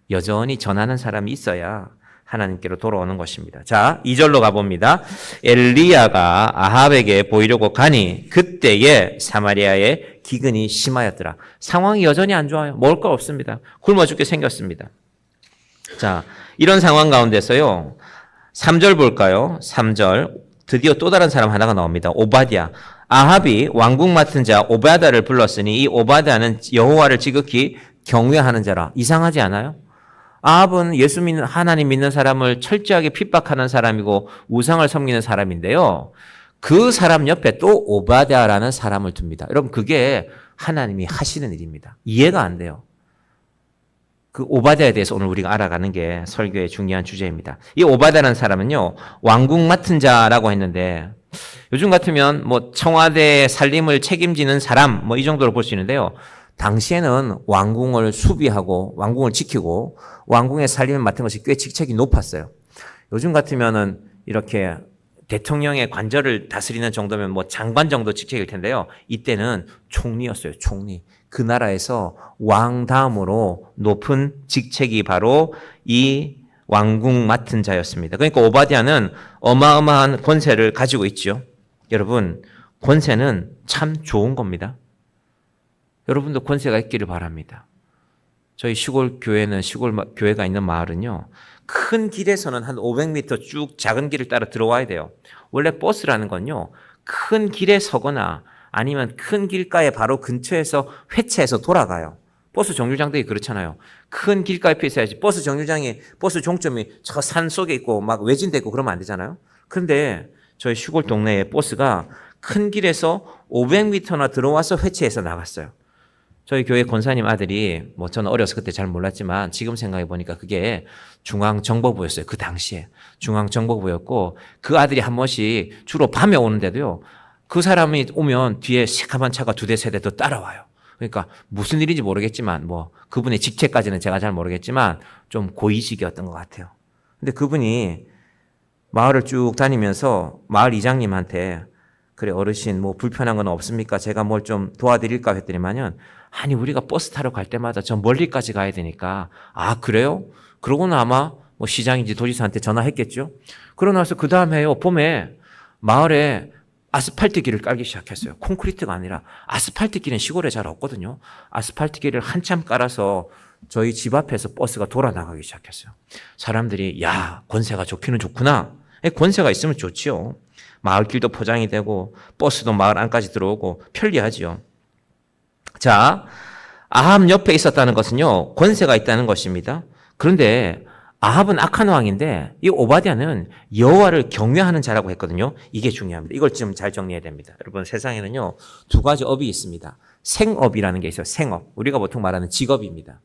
여전히 전하는 사람이 있어야 하나님께로 돌아오는 것입니다. 자, 2절로 가봅니다. 엘리야가 아합에게 보이려고 가니 그때에 사마리아에 기근이 심하였더라. 상황이 여전히 안 좋아요. 먹을 거 없습니다. 굶어 죽게 생겼습니다. 자, 이런 상황 가운데서요. 3절 볼까요? 3절. 드디어 또 다른 사람 하나가 나옵니다. 오바댜. 아합이 왕궁 맡은 자 오바댜를 불렀으니 이 오바댜는 여호와를 지극히 경외하는 자라. 이상하지 않아요? 아합은 예수 믿는 하나님 믿는 사람을 철저하게 핍박하는 사람이고 우상을 섬기는 사람인데요. 그 사람 옆에 또 오바댜라는 사람을 둡니다. 여러분 그게 하나님이 하시는 일입니다. 이해가 안 돼요. 그 오바댜에 대해서 오늘 우리가 알아가는 게 설교의 중요한 주제입니다. 이 오바댜라는 사람은요, 왕궁 맡은 자라고 했는데, 요즘 같으면 뭐 청와대 살림을 책임지는 사람, 뭐 이 정도로 볼 수 있는데요. 당시에는 왕궁을 수비하고, 왕궁을 지키고, 왕궁의 살림을 맡은 것이 꽤 직책이 높았어요. 요즘 같으면은 이렇게 대통령의 관절을 다스리는 정도면 뭐 장관 정도 직책일 텐데요. 이때는 총리였어요, 총리. 그 나라에서 왕 다음으로 높은 직책이 바로 이 왕궁 맡은 자였습니다. 그러니까 오바댜는 어마어마한 권세를 가지고 있죠. 여러분, 권세는 참 좋은 겁니다. 여러분도 권세가 있기를 바랍니다. 저희 시골 교회는, 시골 교회가 있는 마을은요, 큰 길에서는 한 500m 쭉 작은 길을 따라 들어와야 돼요. 원래 버스라는 건요, 큰 길에 서거나 아니면 큰 길가에 바로 근처에서 회차해서 돌아가요. 버스 정류장들이 그렇잖아요. 큰 길가 옆에 있어야지. 버스 정류장이, 버스 종점이 저 산 속에 있고 막 외진데 있고 그러면 안 되잖아요. 그런데 저희 시골 동네에 버스가 큰 길에서 500m나 들어와서 회차해서 나갔어요. 저희 교회 권사님 아들이, 뭐 저는 어려서 그때 잘 몰랐지만 지금 생각해 보니까 그게 중앙정보부였어요. 그 당시에. 중앙정보부였고 그 아들이 한 번씩 주로 밤에 오는데도요. 그 사람이 오면 뒤에 시커먼 차가 2대, 3대 더 따라와요. 그러니까 무슨 일인지 모르겠지만 뭐 그분의 직책까지는 제가 잘 모르겠지만 좀 고위직이었던 것 같아요. 근데 그분이 마을을 쭉 다니면서 마을 이장님한테 그래 어르신 뭐 불편한 건 없습니까? 제가 뭘 좀 도와드릴까 했더니만은 아니 우리가 버스 타러 갈 때마다 저 멀리까지 가야 되니까 아 그래요? 그러고는 아마 뭐 시장인지 도지사한테 전화했겠죠. 그러고 나서 그 다음에요 봄에 마을에 아스팔트 길을 깔기 시작했어요. 콘크리트가 아니라 아스팔트 길은 시골에 잘 없거든요. 아스팔트 길을 한참 깔아서 저희 집 앞에서 버스가 돌아 나가기 시작했어요. 사람들이 야 권세가 좋기는 좋구나. 권세가 있으면 좋지요. 마을 길도 포장이 되고 버스도 마을 안까지 들어오고 편리하지요. 자, 아합 옆에 있었다는 것은요 권세가 있다는 것입니다. 그런데 아합은 악한 왕인데 이 오바댜는 여호와를 경외하는 자라고 했거든요. 이게 중요합니다. 이걸 좀 잘 정리해야 됩니다. 여러분 세상에는요 2가지 업이 있습니다. 생업이라는 게 있어요. 생업. 우리가 보통 말하는 직업입니다.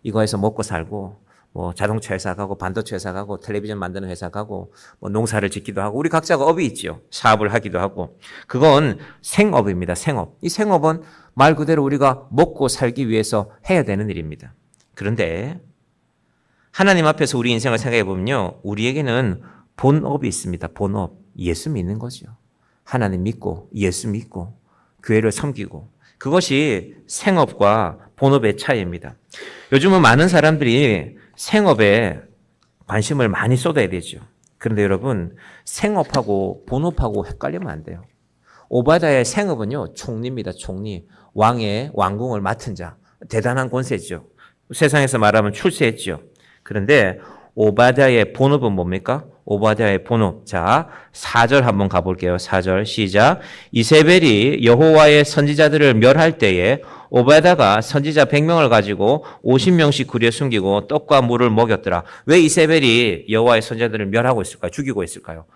이거에서 먹고 살고 뭐 자동차 회사 가고 반도체 회사 가고 텔레비전 만드는 회사 가고 뭐 농사를 짓기도 하고 우리 각자가 업이 있죠. 사업을 하기도 하고 그건 생업입니다. 생업. 이 생업은 말 그대로 우리가 먹고 살기 위해서 해야 되는 일입니다. 그런데 하나님 앞에서 우리 인생을 생각해 보면요. 우리에게는 본업이 있습니다. 본업. 예수 믿는 거죠. 하나님 믿고 예수 믿고 교회를 섬기고 그것이 생업과 본업의 차이입니다. 요즘은 많은 사람들이 생업에 관심을 많이 쏟아야 되죠. 그런데 여러분 생업하고 본업하고 헷갈리면 안 돼요. 오바댜의 생업은요. 총리입니다. 총리. 왕의 왕궁을 맡은 자. 대단한 권세죠. 세상에서 말하면 출세했죠. 그런데 오바댜의 본업은 뭡니까? 오바댜의 본업. 자, 4절 한번 가볼게요. 4절 시작. 이세벨이 여호와의 선지자들을 멸할 때에 오바댜가 선지자 100명을 가지고 50명씩 구리에 숨기고 떡과 물을 먹였더라. 왜 이세벨이 여호와의 선지자들을 멸하고 있을까요? 죽이고 있을까요?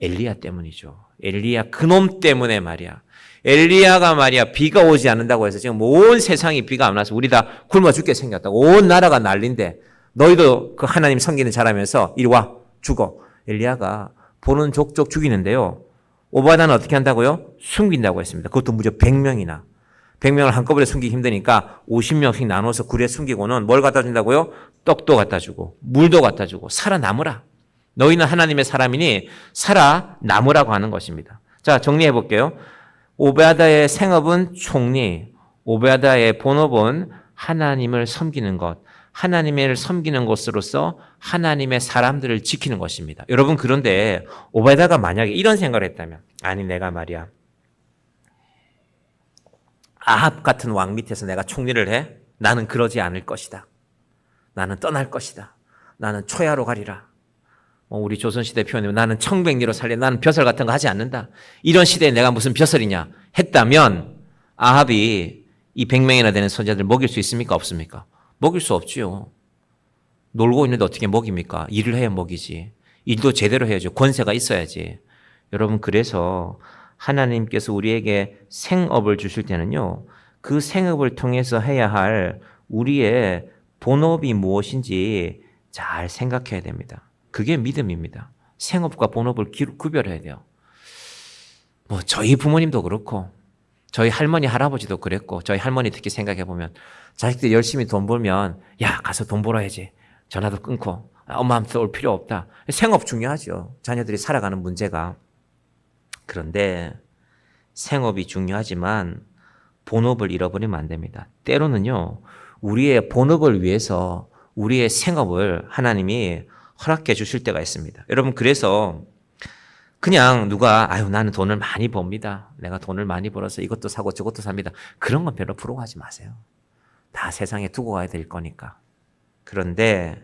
엘리야 때문이죠. 엘리야 그놈 때문에 말이야. 엘리야가 말이야 비가 오지 않는다고 해서 지금 온 세상이 비가 안 와서 우리 다 굶어 죽게 생겼다고. 온 나라가 난린데 너희도 그 하나님 섬기는 자라면서 이리 와 죽어. 엘리야가 보는 족족 죽이는데요. 오바댜는 어떻게 한다고요? 숨긴다고 했습니다. 그것도 무려 100명이나. 100명을 한꺼번에 숨기기 힘드니까 50명씩 나눠서 굴에 숨기고는 뭘 갖다 준다고요? 떡도 갖다 주고 물도 갖다 주고 살아남으라. 너희는 하나님의 사람이니 살아남으라고 하는 것입니다. 자, 정리해 볼게요. 오베아다의 생업은 총리, 오베아다의 본업은 하나님을 섬기는 것, 하나님을 섬기는 것으로서 하나님의 사람들을 지키는 것입니다. 여러분, 그런데 오베아다가 만약에 이런 생각을 했다면, 아니 내가 말이야 아합 같은 왕 밑에서 내가 총리를 해? 나는 그러지 않을 것이다. 나는 떠날 것이다. 나는 초야로 가리라. 우리 조선시대 표현이면 나는 청백리로 살래. 나는 벼슬 같은 거 하지 않는다. 이런 시대에 내가 무슨 벼슬이냐 했다면 아합이 이 100명이나 되는 선지자들 먹일 수 있습니까? 없습니까? 먹일 수 없지요. 놀고 있는데 어떻게 먹입니까? 일을 해야 먹이지. 일도 제대로 해야죠. 권세가 있어야지. 여러분, 그래서 하나님께서 우리에게 생업을 주실 때는요, 그 생업을 통해서 해야 할 우리의 본업이 무엇인지 잘 생각해야 됩니다. 그게 믿음입니다. 생업과 본업을 구별해야 돼요. 저희 부모님도 그렇고 저희 할머니 할아버지도 그랬고, 저희 할머니 특히 생각해 보면 자식들 열심히 돈 벌면 야 가서 돈 벌어야지. 전화도 끊고 엄마한테 올 필요 없다. 생업 중요하죠. 자녀들이 살아가는 문제가. 그런데 생업이 중요하지만 본업을 잃어버리면 안 됩니다. 때로는요, 우리의 본업을 위해서 우리의 생업을 하나님이 허락해 주실 때가 있습니다. 여러분, 그래서 그냥 누가 아유 나는 돈을 많이 법니다. 내가 돈을 많이 벌어서 이것도 사고 저것도 삽니다. 그런 건 별로 부러워하지 마세요. 다 세상에 두고 가야 될 거니까. 그런데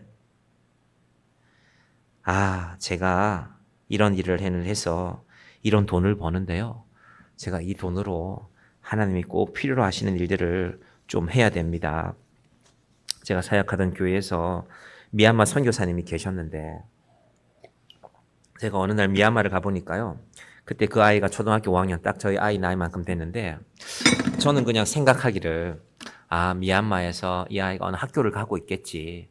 제가 이런 일을 해서 이런 돈을 버는데요. 제가 이 돈으로 하나님이 꼭 필요로 하시는 일들을 좀 해야 됩니다. 제가 사역하던 교회에서 미얀마 선교사님이 계셨는데 제가 어느 날 미얀마를 가보니까요. 그때 그 아이가 초등학교 5학년 딱 저희 아이 나이만큼 됐는데 저는 그냥 생각하기를 미얀마에서 이 아이가 어느 학교를 가고 있겠지.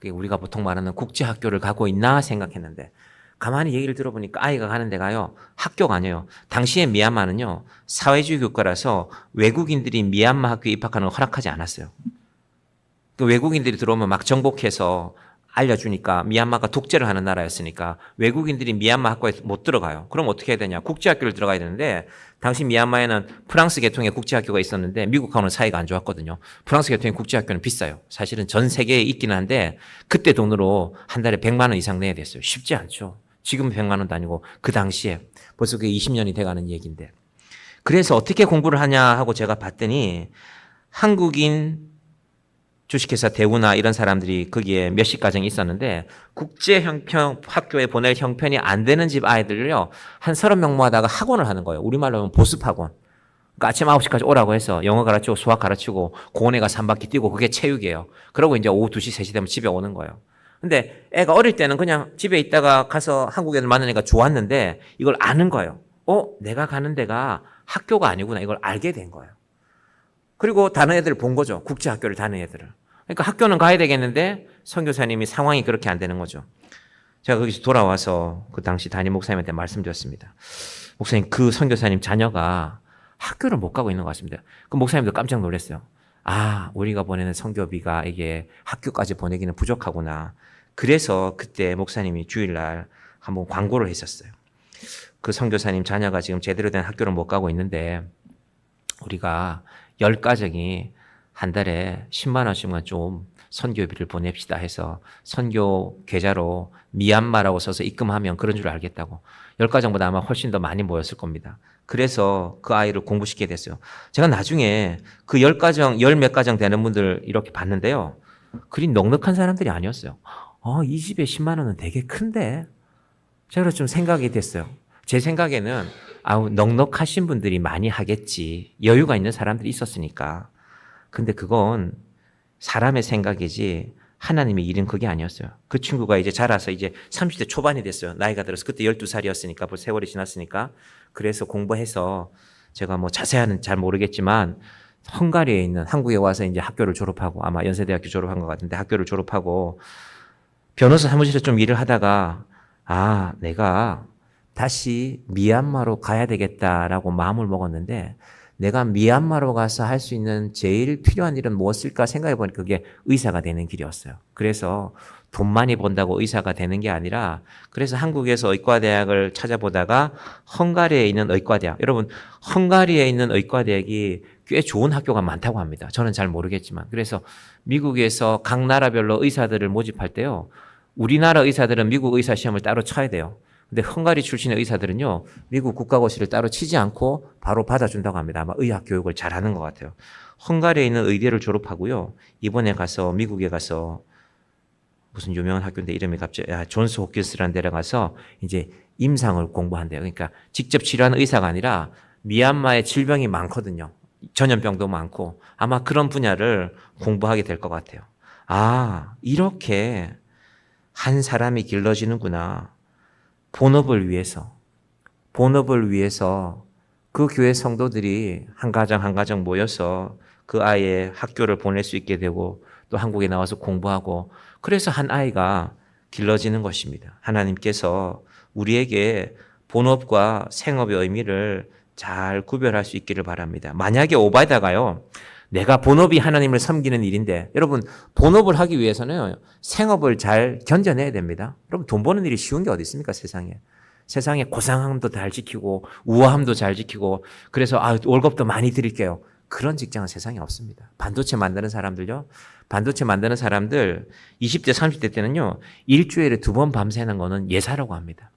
우리가 보통 말하는 국제학교를 가고 있나 생각했는데 가만히 얘기를 들어보니까 아이가 가는 데가요. 학교가 아니에요. 당시에 미얀마는요. 사회주의 국가라서 외국인들이 미얀마 학교에 입학하는 걸 허락하지 않았어요. 그 외국인들이 들어오면 막 정복해서 알려주니까 미얀마가 독재를 하는 나라였으니까 외국인들이 미얀마 학교에 못 들어가요. 그럼 어떻게 해야 되냐. 국제학교를 들어가야 되는데 당시 미얀마에는 프랑스 계통의 국제학교가 있었는데 미국하고는 사이가 안 좋았거든요. 프랑스 계통의 국제학교는 비싸요. 사실은 전 세계에 있기는 한데 그때 돈으로 한 달에 100만 원 이상 내야 됐어요. 쉽지 않죠. 지금 100만 원도 아니고 그 당시에 벌써 그게 20년이 돼가는 얘기인데. 그래서 어떻게 공부를 하냐 하고 제가 봤더니 한국인 주식회사 대우나 이런 사람들이 거기에 몇십 가정이 있었는데 국제 형편 학교에 보낼 형편이 안 되는 집 아이들을요 한 30명 모아다가 학원을 하는 거예요. 우리말로 하면 보습학원. 그러니까 아침 9시까지 오라고 해서 영어 가르치고 수학 가르치고 공원에 가서 한 바퀴 뛰고 그게 체육이에요. 그러고 이제 오후 2시, 3시 되면 집에 오는 거예요. 근데 애가 어릴 때는 그냥 집에 있다가 가서 한국 애들 만나니까 좋았는데 이걸 아는 거예요. 내가 가는 데가 학교가 아니구나. 이걸 알게 된 거예요. 그리고 다른 애들을 본 거죠. 국제학교를 다니는 애들을. 그러니까 학교는 가야 되겠는데 선교사님이 상황이 그렇게 안 되는 거죠. 제가 거기서 돌아와서 그 당시 담임 목사님한테 말씀드렸습니다. 목사님, 그 선교사님 자녀가 학교를 못 가고 있는 것 같습니다. 그 목사님도 깜짝 놀랐어요. 우리가 보내는 선교비가 이게 학교까지 보내기는 부족하구나. 그래서 그때 목사님이 주일날 한번 광고를 했었어요. 그 선교사님 자녀가 지금 제대로 된 학교를 못 가고 있는데 우리가 10가정이 한 달에 10만 원씩만 좀 선교비를 보냅시다 해서 선교 계좌로 미얀마라고 써서 입금하면 그런 줄 알겠다고. 10가정보다 아마 훨씬 더 많이 모였을 겁니다. 그래서 그 아이를 공부시키게 됐어요. 제가 나중에 그 10가정, 10몇 가정 되는 분들 이렇게 봤는데요. 그리 넉넉한 사람들이 아니었어요. 이 집에 10만 원은 되게 큰데 제가 좀 생각이 됐어요. 제 생각에는 넉넉하신 분들이 많이 하겠지. 여유가 있는 사람들이 있었으니까. 근데 그건 사람의 생각이지 하나님의 일은 그게 아니었어요. 그 친구가 이제 자라서 이제 30대 초반이 됐어요. 나이가 들어서 그때 12살이었으니까 벌써 세월이 지났으니까. 그래서 공부해서 제가 뭐 자세히는 잘 모르겠지만 헝가리에 있는 한국에 와서 이제 학교를 졸업하고 아마 연세대학교 졸업한 것 같은데 학교를 졸업하고 변호사 사무실에서 좀 일을 하다가 내가 다시 미얀마로 가야 되겠다라고 마음을 먹었는데 내가 미얀마로 가서 할 수 있는 제일 필요한 일은 무엇일까 생각해 보니까 그게 의사가 되는 길이었어요. 그래서 돈 많이 번다고 의사가 되는 게 아니라 그래서 한국에서 의과대학을 찾아보다가 헝가리에 있는 의과대학, 여러분 헝가리에 있는 의과대학이 꽤 좋은 학교가 많다고 합니다. 저는 잘 모르겠지만. 그래서 미국에서 각 나라별로 의사들을 모집할 때요. 우리나라 의사들은 미국 의사 시험을 따로 쳐야 돼요. 근데 헝가리 출신의 의사들은요, 미국 국가고시를 따로 치지 않고 바로 받아준다고 합니다. 아마 의학 교육을 잘하는 것 같아요. 헝가리에 있는 의대를 졸업하고요, 이번에 가서 미국에 가서 무슨 유명한 학교인데 이름이 갑자기 존스 홉킨스라는 데를 가서 이제 임상을 공부한대요. 그러니까 직접 치료하는 의사가 아니라 미얀마에 질병이 많거든요. 전염병도 많고 아마 그런 분야를 공부하게 될 것 같아요. 이렇게 한 사람이 길러지는구나. 본업을 위해서 그 교회 성도들이 한 가정 한 가정 모여서 그 아이의 학교를 보낼 수 있게 되고 또 한국에 나와서 공부하고 그래서 한 아이가 길러지는 것입니다. 하나님께서 우리에게 본업과 생업의 의미를 잘 구별할 수 있기를 바랍니다. 만약에 오바다가요, 내가 본업이 하나님을 섬기는 일인데, 여러분 본업을 하기 위해서는 생업을 잘 견뎌내야 됩니다. 여러분 돈 버는 일이 쉬운 게 어디 있습니까? 세상에 고상함도 잘 지키고 우아함도 잘 지키고 그래서 월급도 많이 드릴게요. 그런 직장은 세상에 없습니다. 반도체 만드는 사람들 20대 30대 때는요, 일주일에 2번 밤새는 거는 예사라고 합니다.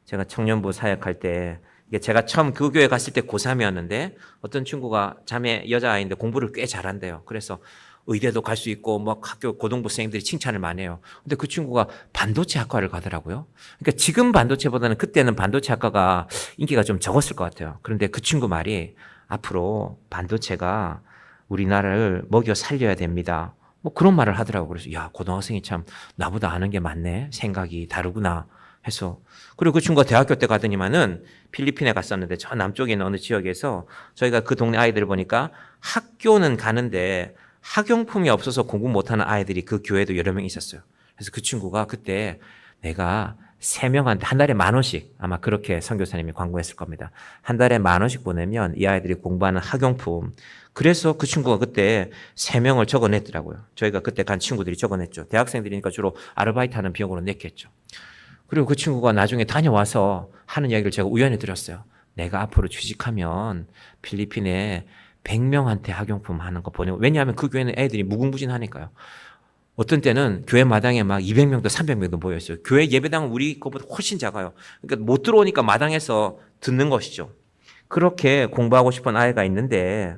제가 청년부 사역할 때 제가 처음 그 교회 갔을 때 고3이었는데 어떤 친구가 자매 여자아이인데 공부를 꽤 잘한대요. 그래서 의대도 갈 수 있고 학교 고등부생들이 칭찬을 많이 해요. 근데 그 친구가 반도체 학과를 가더라고요. 그러니까 지금 반도체보다는 그때는 반도체 학과가 인기가 좀 적었을 것 같아요. 그런데 그 친구 말이 앞으로 반도체가 우리나라를 먹여 살려야 됩니다. 그런 말을 하더라고요. 그래서 고등학생이 참 나보다 아는 게 많네. 생각이 다르구나 해서. 그리고 그 친구가 대학교 때 가더니만은 필리핀에 갔었는데 저 남쪽에 있는 어느 지역에서 저희가 그 동네 아이들을 보니까 학교는 가는데 학용품이 없어서 공부 못하는 아이들이 그 교회도 여러 명 있었어요. 그래서 그 친구가 그때 내가 3명한테 한 달에 10,000원씩, 아마 그렇게 선교사님이 광고했을 겁니다. 한 달에 10,000원씩 보내면 이 아이들이 공부하는 학용품. 그래서 그 친구가 그때 3명을 적어냈더라고요. 저희가 그때 간 친구들이 적어냈죠. 대학생들이니까 주로 아르바이트 하는 비용으로 냈겠죠. 그리고 그 친구가 나중에 다녀와서 하는 이야기를 제가 우연히 들었어요. 내가 앞으로 취직하면 필리핀에 100명한테 학용품 하는 거 보내고, 왜냐하면 그 교회는 애들이 무궁무진하니까요. 어떤 때는 교회 마당에 막 200명도 300명도 모여있어요. 교회 예배당은 우리 것보다 훨씬 작아요. 그러니까 못 들어오니까 마당에서 듣는 것이죠. 그렇게 공부하고 싶은 아이가 있는데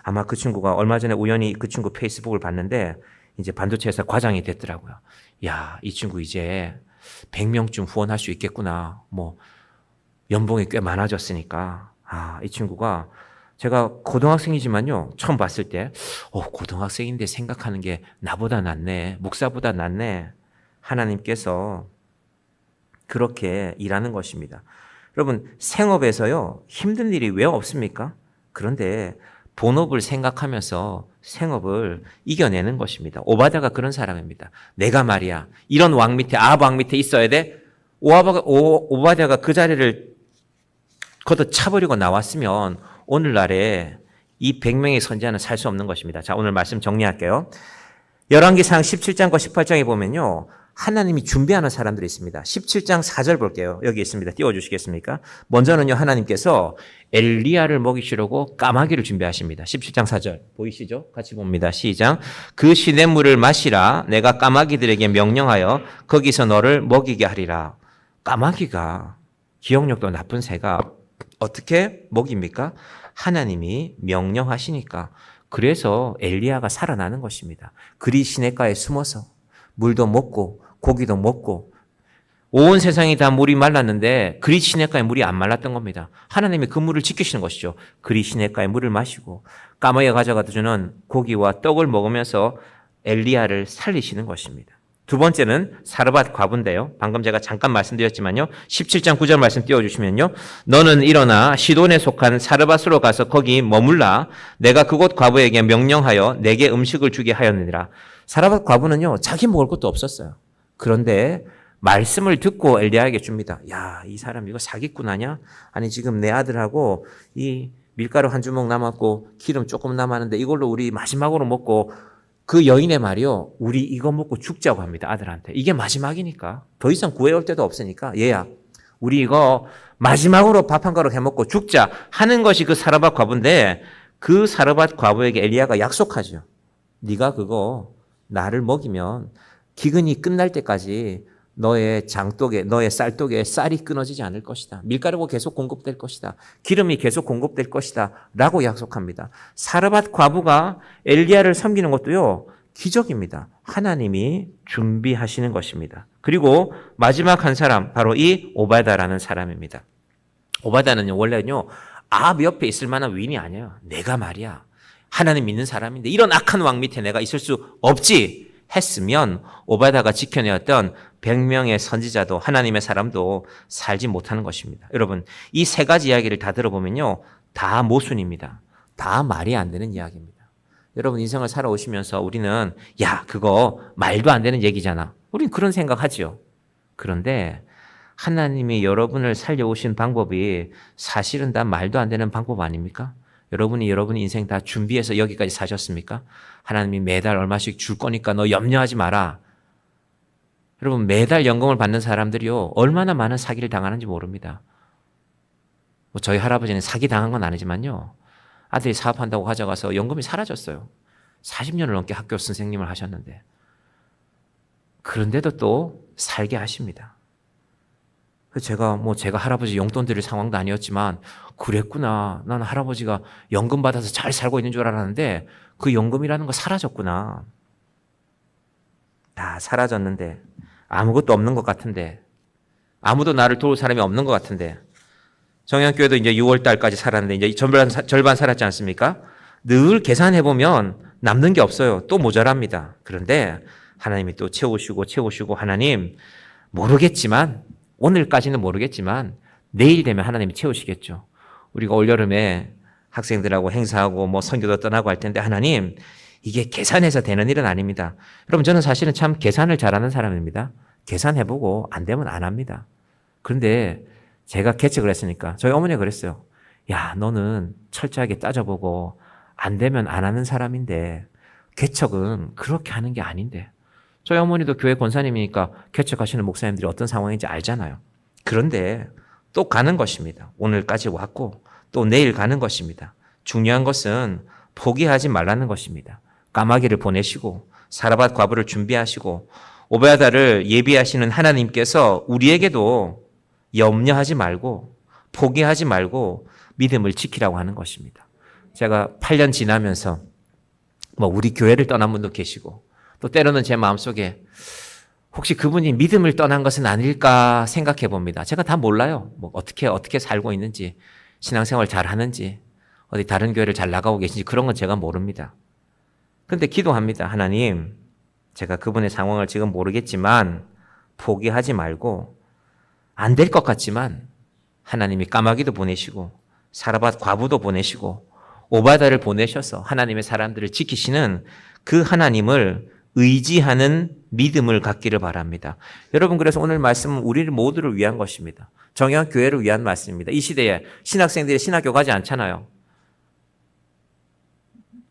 아마 그 친구가 얼마 전에 우연히 그 친구 페이스북을 봤는데 이제 반도체 회사 과장이 됐더라고요. 이 친구 이제 100명쯤 후원할 수 있겠구나. 연봉이 꽤 많아졌으니까. 이 친구가 제가 고등학생이지만요, 처음 봤을 때, 고등학생인데 생각하는 게 나보다 낫네, 목사보다 낫네. 하나님께서 그렇게 일하는 것입니다. 여러분, 생업에서요, 힘든 일이 왜 없습니까? 그런데 본업을 생각하면서 생업을 이겨내는 것입니다. 오바다가 그런 사람입니다. 내가 말이야, 이런 왕 밑에, 아합 왕 밑에 있어야 돼? 오바다가 그 자리를 걷어차버리고 나왔으면 오늘날에 이 100명의 선지자는 살 수 없는 것입니다. 자, 오늘 말씀 정리할게요. 열왕기상 17장과 18장에 보면요, 하나님이 준비하는 사람들이 있습니다. 17장 4절 볼게요. 여기 있습니다. 띄워주시겠습니까? 먼저는요, 하나님께서 엘리야를 먹이시려고 까마귀를 준비하십니다. 17장 4절 보이시죠? 같이 봅니다. 시작. 그 시냇물을 마시라. 내가 까마귀들에게 명령하여 거기서 너를 먹이게 하리라. 까마귀가, 기억력도 나쁜 새가 어떻게 먹입니까? 하나님이 명령하시니까. 그래서 엘리야가 살아나는 것입니다. 그리 시냇가에 숨어서 물도 먹고 고기도 먹고 온 세상이 다 물이 말랐는데 그리 시냇가에 물이 안 말랐던 겁니다. 하나님이 그 물을 지키시는 것이죠. 그리 시냇가에 물을 마시고 까마귀가 가져가다 주는 고기와 떡을 먹으면서 엘리야를 살리시는 것입니다. 두 번째는 사르밧 과부인데요. 방금 제가 잠깐 말씀드렸지만요. 17장 9절 말씀 띄워주시면요. 너는 일어나 시돈에 속한 사르밧으로 가서 거기 머물라. 내가 그곳 과부에게 명령하여 내게 음식을 주게 하였느니라. 사르밧 과부는요. 자기 먹을 것도 없었어요. 그런데 말씀을 듣고 엘리야에게 줍니다. 야, 이 사람 이거 사기꾼 아냐? 아니 지금 내 아들하고 이 밀가루 한 주먹 남았고 기름 조금 남았는데 이걸로 우리 마지막으로 먹고 그 여인의 말이요. 우리 이거 먹고 죽자고 합니다. 아들한테. 이게 마지막이니까. 더 이상 구해올 데도 없으니까 얘야 우리 이거 마지막으로 밥 한 그릇 해먹고 죽자 하는 것이 그 사르밧 과부인데 그 사르밧 과부에게 엘리야가 약속하죠. 네가 그거 나를 먹이면 기근이 끝날 때까지 너의 장독에 너의 쌀독에 쌀이 끊어지지 않을 것이다. 밀가루가 계속 공급될 것이다. 기름이 계속 공급될 것이다. 라고 약속합니다. 사르밧 과부가 엘리야를 섬기는 것도요. 기적입니다. 하나님이 준비하시는 것입니다. 그리고 마지막 한 사람 바로 이 오바다라는 사람입니다. 오바다는 원래는요. 아합 옆에 있을 만한 위인이 아니에요. 내가 말이야. 하나님 믿는 사람인데 이런 악한 왕 밑에 내가 있을 수 없지 했으면 오바다가 지켜내었던 100명의 선지자도 하나님의 사람도 살지 못하는 것입니다. 여러분 이 세 가지 이야기를 다 들어보면요. 다 모순입니다. 다 말이 안 되는 이야기입니다. 여러분 인생을 살아오시면서 우리는 야 그거 말도 안 되는 얘기잖아. 우린 그런 생각하지요. 그런데 하나님이 여러분을 살려오신 방법이 사실은 다 말도 안 되는 방법 아닙니까? 여러분이 인생 다 준비해서 여기까지 사셨습니까? 하나님이 매달 얼마씩 줄 거니까 너 염려하지 마라. 여러분 매달 연금을 받는 사람들이요. 얼마나 많은 사기를 당하는지 모릅니다. 뭐 저희 할아버지는 사기 당한 건 아니지만요. 아들이 사업한다고 가져가서 연금이 사라졌어요. 40년을 넘게 학교 선생님을 하셨는데. 그런데도 또 살게 하십니다. 제가 할아버지 용돈 드릴 상황도 아니었지만 그랬구나. 나는 할아버지가 연금 받아서 잘 살고 있는 줄 알았는데 그 연금이라는 거 사라졌구나. 다 사라졌는데 아무것도 없는 것 같은데 아무도 나를 도울 사람이 없는 것 같은데 정영교회도 이제 6월 달까지 살았는데 이제 절반 살았지 않습니까? 늘 계산해보면 남는 게 없어요. 또 모자랍니다. 그런데 하나님이 또 채우시고 하나님 모르겠지만 오늘까지는 모르겠지만 내일 되면 하나님이 채우시겠죠. 우리가 올여름에 학생들하고 행사하고 뭐 선교도 떠나고 할 텐데 하나님 이게 계산해서 되는 일은 아닙니다. 여러분 저는 사실은 참 계산을 잘하는 사람입니다. 계산해보고 안 되면 안 합니다. 그런데 제가 개척을 했으니까 저희 어머니가 그랬어요. 야 너는 철저하게 따져보고 안 되면 안 하는 사람인데 개척은 그렇게 하는 게 아닌데 저희 어머니도 교회 권사님이니까 개척하시는 목사님들이 어떤 상황인지 알잖아요. 그런데 또 가는 것입니다. 오늘까지 왔고 또 내일 가는 것입니다. 중요한 것은 포기하지 말라는 것입니다. 까마귀를 보내시고 사르밧 과부를 준비하시고 오바다를 예비하시는 하나님께서 우리에게도 염려하지 말고 포기하지 말고 믿음을 지키라고 하는 것입니다. 제가 8년 지나면서 우리 교회를 떠난 분도 계시고 또 때로는 제 마음속에 혹시 그분이 믿음을 떠난 것은 아닐까 생각해 봅니다. 제가 다 몰라요. 어떻게 살고 있는지, 신앙생활 잘 하는지, 어디 다른 교회를 잘 나가고 계신지 그런 건 제가 모릅니다. 그런데 기도합니다. 하나님, 제가 그분의 상황을 지금 모르겠지만 포기하지 말고 안 될 것 같지만 하나님이 까마귀도 보내시고 사르밧 과부도 보내시고 오바다를 보내셔서 하나님의 사람들을 지키시는 그 하나님을 의지하는 믿음을 갖기를 바랍니다. 여러분 그래서 오늘 말씀은 우리를 모두를 위한 것입니다. 정영교회를 위한 말씀입니다. 이 시대에 신학생들이 신학교 가지 않잖아요.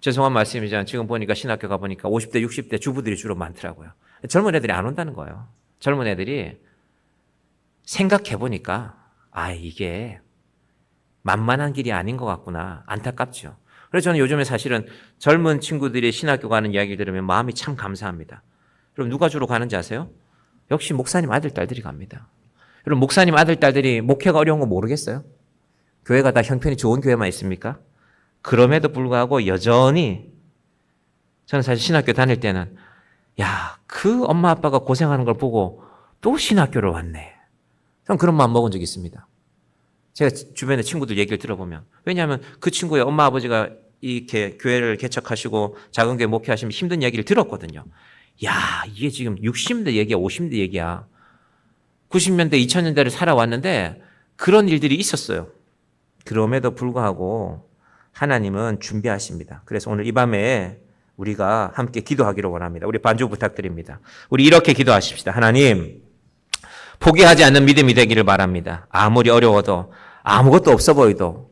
죄송한 말씀이지만 지금 보니까 신학교 가보니까 50대 60대 주부들이 주로 많더라고요. 젊은 애들이 안 온다는 거예요. 젊은 애들이 생각해보니까 이게 만만한 길이 아닌 것 같구나. 안타깝죠. 그래서 저는 요즘에 사실은 젊은 친구들이 신학교 가는 이야기를 들으면 마음이 참 감사합니다. 여러분 누가 주로 가는지 아세요? 역시 목사님 아들, 딸들이 갑니다. 여러분 목사님 아들, 딸들이 목회가 어려운 거 모르겠어요? 교회가 다 형편이 좋은 교회만 있습니까? 그럼에도 불구하고 여전히 저는 사실 신학교 다닐 때는 그 엄마 아빠가 고생하는 걸 보고 또 신학교를 왔네. 전 그런 마음 먹은 적이 있습니다. 제가 주변에 친구들 얘기를 들어보면, 왜냐하면 그 친구의 엄마 아버지가 이렇게 교회를 개척하시고 작은 교회 목회하시면 힘든 얘기를 들었거든요. 야, 이게 지금 60대 얘기야, 50대 얘기야. 90년대, 2000년대를 살아왔는데 그런 일들이 있었어요. 그럼에도 불구하고 하나님은 준비하십니다. 그래서 오늘 이 밤에 우리가 함께 기도하기를 원합니다. 우리 반주 부탁드립니다. 우리 이렇게 기도하십시다. 하나님, 포기하지 않는 믿음이 되기를 바랍니다. 아무리 어려워도 아무것도 없어 보여도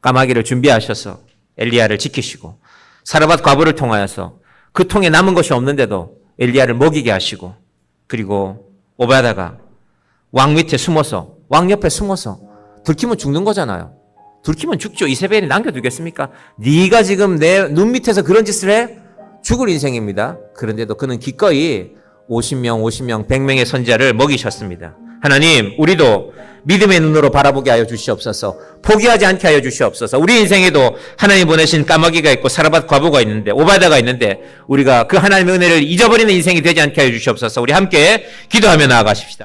까마귀를 준비하셔서 엘리야를 지키시고 사르밧 과부를 통하여서 그 통에 남은 것이 없는데도 엘리야를 먹이게 하시고 그리고 오바다가 왕 밑에 숨어서 왕 옆에 숨어서 들키면 죽는 거잖아요. 들키면 죽죠. 이세벨이 남겨두겠습니까? 네가 지금 내 눈 밑에서 그런 짓을 해? 죽을 인생입니다. 그런데도 그는 기꺼이 50명, 100명의 선지자를 먹이셨습니다. 하나님, 우리도 믿음의 눈으로 바라보게 하여 주시옵소서. 포기하지 않게 하여 주시옵소서. 우리 인생에도 하나님 보내신 까마귀가 있고 사르밧 과부가 있는데 오바다가 있는데 우리가 그 하나님의 은혜를 잊어버리는 인생이 되지 않게 하여 주시옵소서. 우리 함께 기도하며 나아가십시다.